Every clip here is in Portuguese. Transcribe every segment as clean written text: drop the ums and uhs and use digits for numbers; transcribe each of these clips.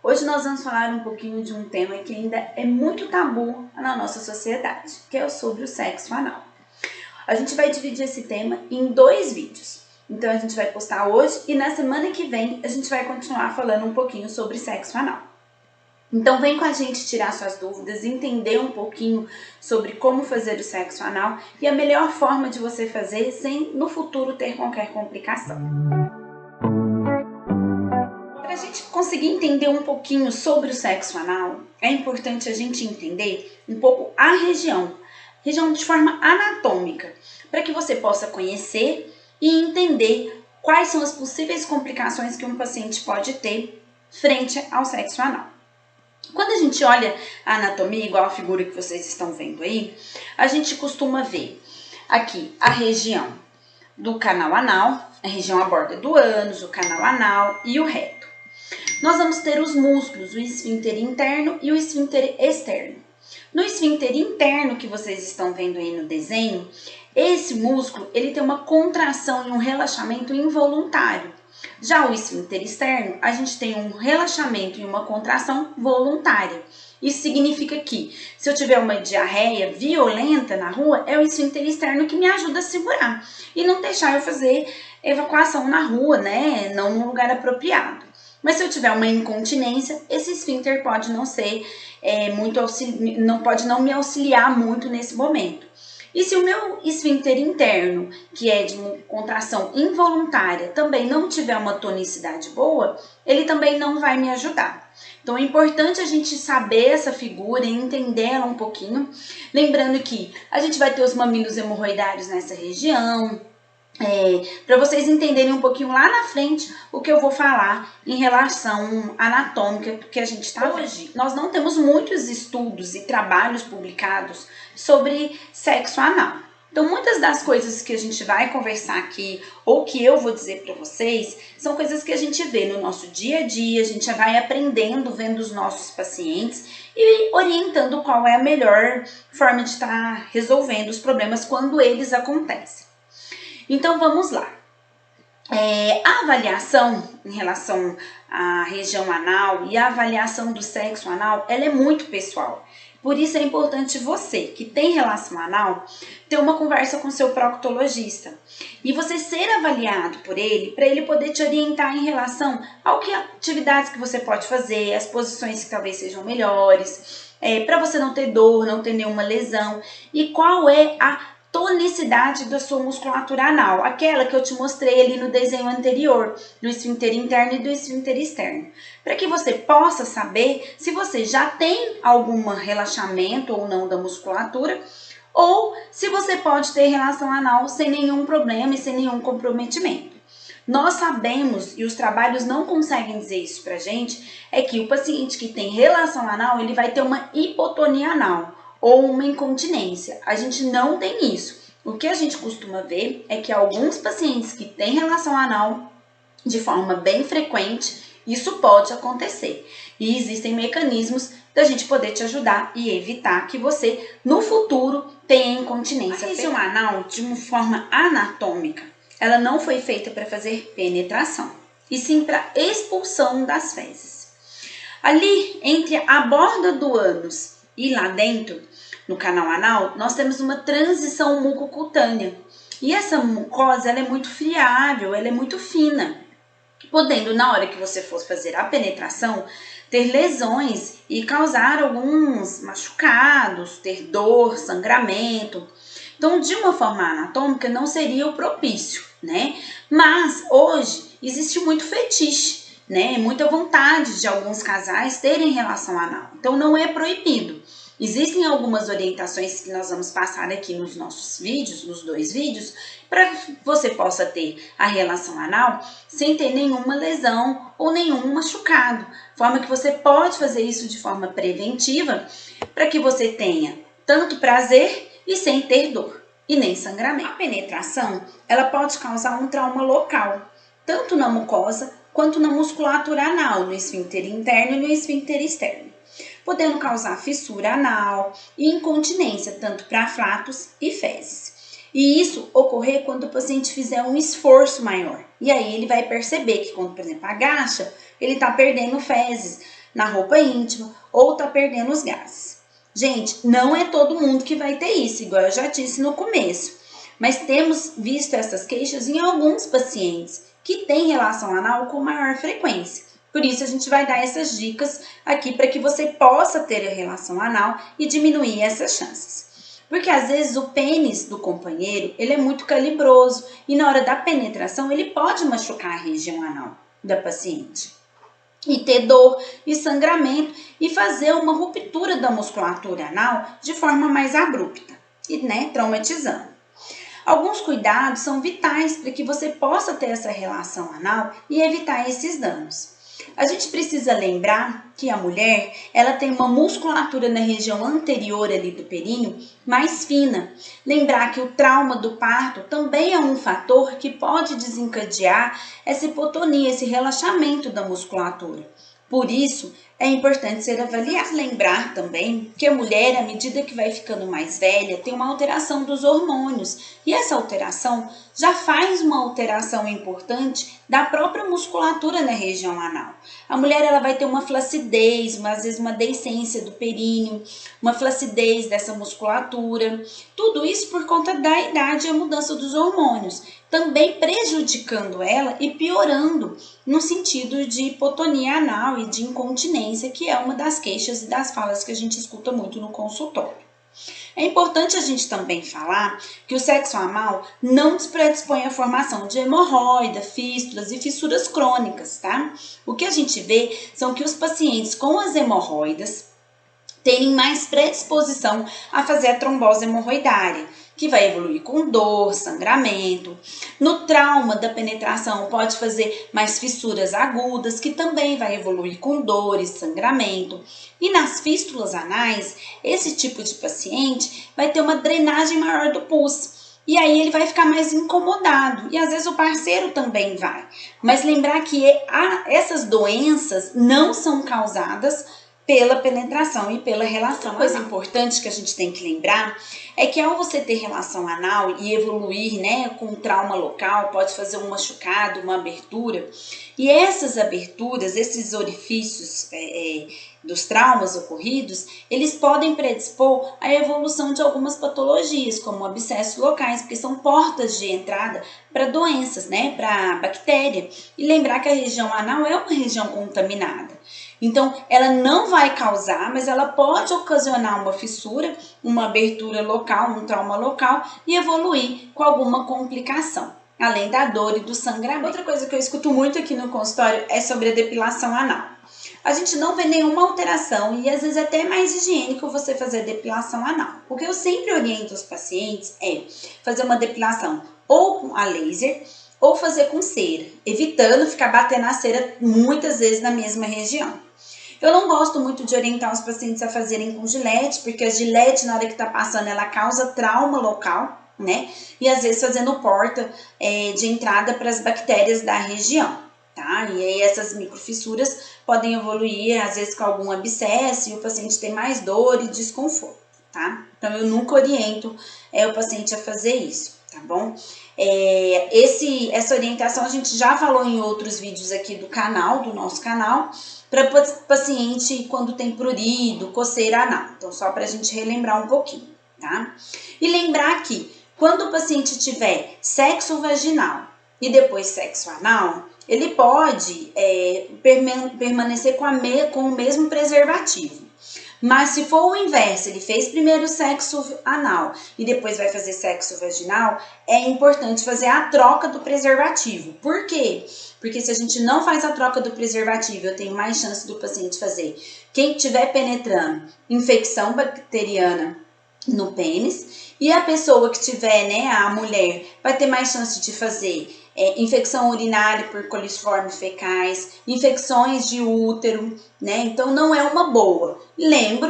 Hoje nós vamos falar um pouquinho de um tema que ainda é muito tabu na nossa sociedade, que é sobre o sexo anal. A gente vai dividir esse tema em 2 vídeos. Então a gente vai postar hoje e na semana que vem a gente vai continuar falando um pouquinho sobre sexo anal. Então vem com a gente tirar suas dúvidas, entender um pouquinho sobre como fazer o sexo anal e a melhor forma de você fazer sem no futuro ter qualquer complicação. Para a gente conseguir entender um pouquinho sobre o sexo anal, é importante a gente entender um pouco a região de forma anatômica, para que você possa conhecer e entender quais são as possíveis complicações que um paciente pode ter frente ao sexo anal. Quando a gente olha a anatomia, igual a figura que vocês estão vendo aí, a gente costuma ver aqui a região do canal anal, a região à borda do ânus, o canal anal e o reto. Nós vamos ter os músculos, o esfíncter interno e o esfíncter externo. No esfíncter interno que vocês estão vendo aí no desenho, esse músculo ele tem uma contração e um relaxamento involuntário. Já o esfíncter externo, a gente tem um relaxamento e uma contração voluntária. Isso significa que, se eu tiver uma diarreia violenta na rua, é o esfíncter externo que me ajuda a segurar e não deixar eu fazer evacuação na rua, né? Não num lugar apropriado. Mas se eu tiver uma incontinência, esse esfíncter pode não ser pode não me auxiliar muito nesse momento. E se o meu esfíncter interno, que é de uma contração involuntária, também não tiver uma tonicidade boa, ele também não vai me ajudar. Então é importante a gente saber essa figura e entender ela um pouquinho. Lembrando que a gente vai ter os mamilos hemorroidários nessa região. Para vocês entenderem um pouquinho lá na frente o que eu vou falar em relação anatômica que a gente está hoje. Nós não temos muitos estudos e trabalhos publicados sobre sexo anal. Então, muitas das coisas que a gente vai conversar aqui, ou que eu vou dizer para vocês, são coisas que a gente vê no nosso dia a dia, a gente vai aprendendo, vendo os nossos pacientes e orientando qual é a melhor forma de estar resolvendo os problemas quando eles acontecem. Então, vamos lá. A avaliação em relação à região anal e a avaliação do sexo anal, ela é muito pessoal. Por isso é importante você, que tem relação anal, ter uma conversa com seu proctologista. E você ser avaliado por ele, para ele poder te orientar em relação ao que atividades que você pode fazer, as posições que talvez sejam melhores, para você não ter dor, não ter nenhuma lesão. E qual é a tonicidade da sua musculatura anal, aquela que eu te mostrei ali no desenho anterior, do esfíncter interno e do esfíncter externo, para que você possa saber se você já tem algum relaxamento ou não da musculatura, ou se você pode ter relação anal sem nenhum problema e sem nenhum comprometimento. Nós sabemos, e os trabalhos não conseguem dizer isso pra gente, é que o paciente que tem relação anal, ele vai ter uma hipotonia anal, ou uma incontinência. A gente não tem isso. O que a gente costuma ver é que alguns pacientes que têm relação anal de forma bem frequente, isso pode acontecer. E existem mecanismos da gente poder te ajudar e evitar que você, no futuro, tenha incontinência. A região anal, de uma forma anatômica, ela não foi feita para fazer penetração, e sim para expulsão das fezes. Ali, entre a borda do ânus e lá dentro, no canal anal, nós temos uma transição mucocutânea. E essa mucosa, ela é muito friável, ela é muito fina, podendo, na hora que você for fazer a penetração, ter lesões e causar alguns machucados, ter dor, sangramento. Então, de uma forma anatômica, não seria o propício, né? Mas, hoje, existe muito fetiche, né? Muita vontade de alguns casais terem relação anal. Então, não é proibido. Existem algumas orientações que nós vamos passar aqui nos nossos vídeos, nos 2 vídeos, para que você possa ter a relação anal sem ter nenhuma lesão ou nenhum machucado. Forma que você pode fazer isso de forma preventiva para que você tenha tanto prazer e sem ter dor e nem sangramento. A penetração, ela pode causar um trauma local, tanto na mucosa quanto na musculatura anal, no esfíncter interno e no esfíncter externo, podendo causar fissura anal e incontinência, tanto para flatos e fezes. E isso ocorrer quando o paciente fizer um esforço maior. E aí ele vai perceber que quando, por exemplo, agacha, ele está perdendo fezes, na roupa íntima ou tá perdendo os gases. Gente, não é todo mundo que vai ter isso, igual eu já disse no começo, mas temos visto essas queixas em alguns pacientes que têm relação anal com maior frequência. Por isso a gente vai dar essas dicas aqui para que você possa ter a relação anal e diminuir essas chances. Porque às vezes o pênis do companheiro, ele é muito calibroso e na hora da penetração ele pode machucar a região anal da paciente e ter dor e sangramento e fazer uma ruptura da musculatura anal de forma mais abrupta e, traumatizando. Alguns cuidados são vitais para que você possa ter essa relação anal e evitar esses danos. A gente precisa lembrar que a mulher, ela tem uma musculatura na região anterior ali do períneo mais fina. Lembrar que o trauma do parto também é um fator que pode desencadear essa hipotonia, esse relaxamento da musculatura. Por isso, é importante ser avaliado. Lembrar também que a mulher, à medida que vai ficando mais velha, tem uma alteração dos hormônios. E essa alteração já faz uma alteração importante da própria musculatura na região anal. A mulher ela vai ter uma flacidez, às vezes uma deiscência do períneo, uma flacidez dessa musculatura. Tudo isso por conta da idade e a mudança dos hormônios, também prejudicando ela e piorando no sentido de hipotonia anal e de incontinência, que é uma das queixas e das falas que a gente escuta muito no consultório. É importante a gente também falar que o sexo anal não predispõe à formação de hemorroida, fístulas e fissuras crônicas, tá? O que a gente vê são que os pacientes com as hemorroidas têm mais predisposição a fazer a trombose hemorroidária, que vai evoluir com dor, sangramento. No trauma da penetração pode fazer mais fissuras agudas, que também vai evoluir com dor e sangramento. E nas fístulas anais, esse tipo de paciente vai ter uma drenagem maior do pus. E aí ele vai ficar mais incomodado. E às vezes o parceiro também vai. Mas lembrar que essas doenças não são causadas pela penetração e pela relação. Outra coisa importante que a gente tem que lembrar é que ao você ter relação anal e evoluir, com trauma local, pode fazer um machucado, uma abertura, e essas aberturas, esses orifícios dos traumas ocorridos, eles podem predispor à evolução de algumas patologias, como abscessos locais, porque são portas de entrada para doenças, para bactéria. E lembrar que a região anal é uma região contaminada. Então, ela não vai causar, mas ela pode ocasionar uma fissura, uma abertura local, um trauma local e evoluir com alguma complicação, além da dor e do sangramento. Outra coisa que eu escuto muito aqui no consultório é sobre a depilação anal. A gente não vê nenhuma alteração e às vezes é até mais higiênico você fazer depilação anal. O que eu sempre oriento os pacientes é fazer uma depilação ou com a laser ou fazer com cera, evitando ficar batendo a cera muitas vezes na mesma região. Eu não gosto muito de orientar os pacientes a fazerem com gilete, porque a gilete, na hora que tá passando, ela causa trauma local, E às vezes fazendo porta de entrada para as bactérias da região, tá? E aí essas microfissuras podem evoluir, às vezes com algum abscesso, e o paciente tem mais dor e desconforto, tá? Então eu nunca oriento o paciente a fazer isso, tá bom? Essa orientação a gente já falou em outros vídeos aqui do nosso canal, para paciente quando tem prurido, coceira anal. Então, só para a gente relembrar um pouquinho, tá? E lembrar que quando o paciente tiver sexo vaginal e depois sexo anal, ele pode permanecer com o mesmo preservativo. Mas se for o inverso, ele fez primeiro sexo anal e depois vai fazer sexo vaginal, é importante fazer a troca do preservativo. Por quê? Porque se a gente não faz a troca do preservativo, eu tenho mais chance do paciente fazer. Quem estiver penetrando, infecção bacteriana no pênis, e a pessoa que tiver, a mulher, vai ter mais chance de fazer infecção urinária por coliformes fecais, infecções de útero, Então não é uma boa.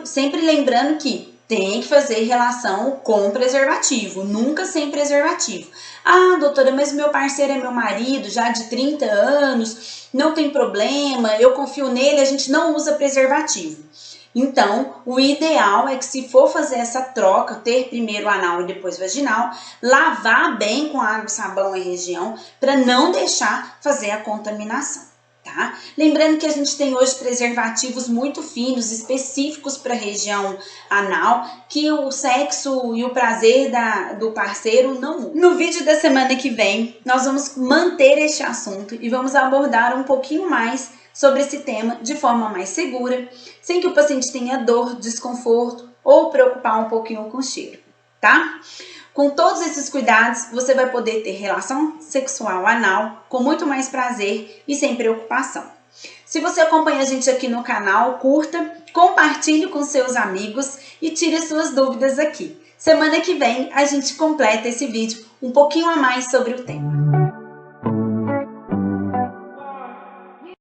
Sempre lembrando que tem que fazer relação com preservativo, nunca sem preservativo. Ah, doutora, mas meu parceiro é meu marido, já de 30 anos, não tem problema, eu confio nele, a gente não usa preservativo. Então, o ideal é que se for fazer essa troca, ter primeiro anal e depois vaginal, lavar bem com água e sabão a região para não deixar fazer a contaminação, tá? Lembrando que a gente tem hoje preservativos muito finos, específicos para a região anal, que o sexo e o prazer do parceiro não mudam. No vídeo da semana que vem, nós vamos manter este assunto e vamos abordar um pouquinho mais sobre esse tema de forma mais segura, sem que o paciente tenha dor, desconforto ou preocupar um pouquinho com o cheiro, tá? Com todos esses cuidados, você vai poder ter relação sexual anal com muito mais prazer e sem preocupação. Se você acompanha a gente aqui no canal, curta, compartilhe com seus amigos e tire suas dúvidas aqui. Semana que vem a gente completa esse vídeo um pouquinho a mais sobre o tema.